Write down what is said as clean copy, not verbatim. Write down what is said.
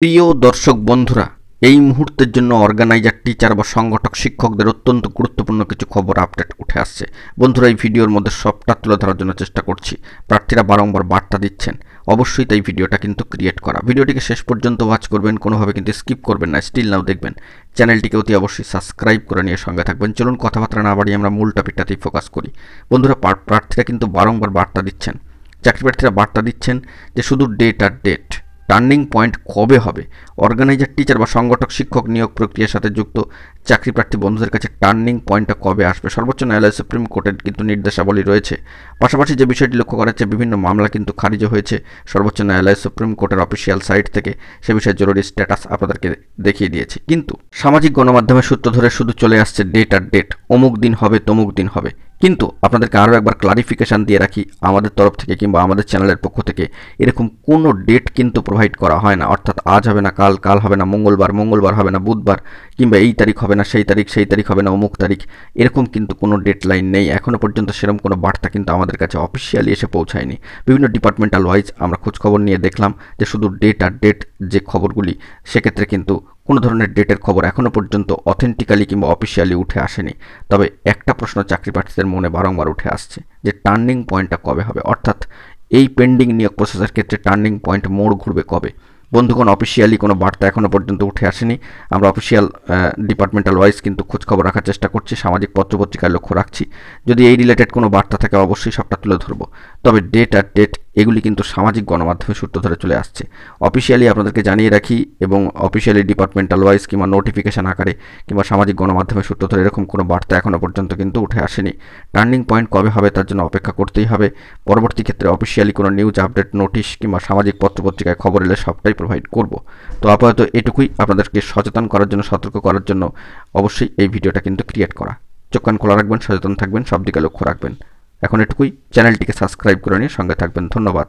প্রিয় দর্শক বন্ধুরা, এই মুহূর্তের জন্য অর্গানাইজার, টিচার বা সংগঠক শিক্ষকদের অত্যন্ত গুরুত্বপূর্ণ কিছু খবর আপডেট উঠে আসছে। বন্ধুরা, এই ভিডিওর মধ্যে সবটা তুলে ধরার জন্য চেষ্টা করছি। প্রার্থীরা বারংবার বার্তা দিচ্ছেন, অবশ্যই তাই ভিডিওটা কিন্তু ক্রিয়েট করা। ভিডিওটিকে শেষ পর্যন্ত ওয়াচ করবেন, কোনোভাবে কিন্তু স্কিপ করবেন না, স্টিল নাও দেখবেন। চ্যানেলটিকে অতি অবশ্যই সাবস্ক্রাইব করে নিয়ে সঙ্গে থাকবেন। চলুন কথাবার্তা না বাড়িয়ে আমরা মূল টপিকটাতেই ফোকাস করি। বন্ধুরা, প্রার্থীরা কিন্তু বারংবার বার্তা দিচ্ছেন, চাকরি প্রার্থীরা বার্তা দিচ্ছেন যে শুধু ডেট আর ডেট, টার্নিং পয়েন্ট কবে হবে। অর্গানাইজার, টিচার বা সংগঠক শিক্ষক নিয়োগ প্রক্রিয়ার সাথে যুক্ত চাকরি প্রার্থী বন্ধুদের কাছে টার্নিং পয়েন্টটা কবে আসবে। সর্বোচ্চ ন্যায়ালয়, সুপ্রিম কোর্টের কিন্তু নির্দেশাবলী রয়েছে। পাশাপাশি যে বিষয়টি লক্ষ্য করা যাচ্ছে, বিভিন্ন মামলা কিন্তু খারিজ হয়েছে সর্বোচ্চ ন্যায়ালয়, সুপ্রিম কোর্টের অফিসিয়াল সাইট থেকে। সে বিষয়ে জরুরি স্ট্যাটাস আপনাদেরকে দেখিয়ে দিয়েছি। কিন্তু সামাজিক গণমাধ্যমের সূত্র ধরে শুধু চলে আসছে ডেট আর ডেট, অমুক দিন হবে, তমুক দিন হবে। কিন্তু আপনাদেরকে আরও একবার ক্লারিফিকেশান দিয়ে রাখি, আমাদের তরফ থেকে কিংবা আমাদের চ্যানেলের পক্ষ থেকে এরকম কোনো ডেট কিন্তু প্রোভাইড করা হয় না। অর্থাৎ আজ হবে না কাল, কাল হবে না মঙ্গলবার হবে না বুধবার, কিংবা এই তারিখ হবে না সেই তারিখ হবে না অমুক তারিখ, এরকম কিন্তু কোনো ডেডলাইন নেই। এখনও পর্যন্ত সেরকম কোনো বার্তা কিন্তু আমাদের কাছে অফিসিয়ালি এসে পৌঁছায়নি। বিভিন্ন ডিপার্টমেন্টাল ওয়াইজ আমরা খোঁজখবর নিয়ে দেখলাম যে শুধু ডেট আর ডেট যে খবরগুলি, সেক্ষেত্রে কিন্তু কোনো ধরনের ডেটের খবর এখনও পর্যন্ত অথেন্টিক্যালি কিংবা অফিসিয়ালি উঠে আসেনি। তবে একটা প্রশ্ন চাকরি প্রার্থীদের মনে বারংবার উঠে আসছে যে টার্নিং পয়েন্টটা কবে হবে, অর্থাৎ এই পেন্ডিং নিয়োগ প্রসেসের ক্ষেত্রে টার্নিং পয়েন্ট মোড় ঘুরবে কবে। বন্ধুগণ, অফিসিয়ালি কোনো বার্তা এখনও পর্যন্ত উঠে আসেনি। আমরা অফিসিয়াল ডিপার্টমেন্টাল ওয়াইজ কিন্তু খোঁজখবর রাখার চেষ্টা করছি, সামাজিক পত্রপত্রিকায় লক্ষ্য রাখছি। যদি এই রিলেটেড কোনো বার্তা থাকে অবশ্যই সবটা তুলে ধরবো। তবে ডেট আর ডেট এগুলি কিন্তু সামাজিক গণমাধ্যমের সূত্র ধরে চলে আসছে। অফিসিয়ালি আপনাদেরকে জানিয়ে রাখি, এবং অফিসিয়ালি ডিপার্টমেন্টাল ওয়াইজ কিংবা নোটিফিকেশান আকারে কিংবা সামাজিক গণমাধ্যমের সূত্র ধরে এরকম কোনো বার্তা এখনও পর্যন্ত কিন্তু উঠে আসেনি। টার্নিং পয়েন্ট কবে হবে তার জন্য অপেক্ষা করতেই হবে। পরবর্তী ক্ষেত্রে অফিসিয়ালি কোনো নিউজ আপডেট, নোটিশ কিংবা সামাজিক পত্রপত্রিকায় খবর এলে সবটাই প্রোভাইড করব। তো আপাতত এটুকুই, আপনাদেরকে সচেতন করার জন্য, সতর্ক করার জন্য অবশ্যই এই ভিডিওটা কিন্তু ক্রিয়েট করা। চোখ কান খোলা রাখবেন, সচেতন থাকবেন, সব দিকে লক্ষ্য রাখবেন। এখন এটুকুই, চ্যানেলটিকে সাবস্ক্রাইব করে নিয়ে সঙ্গে থাকবেন। ধন্যবাদ।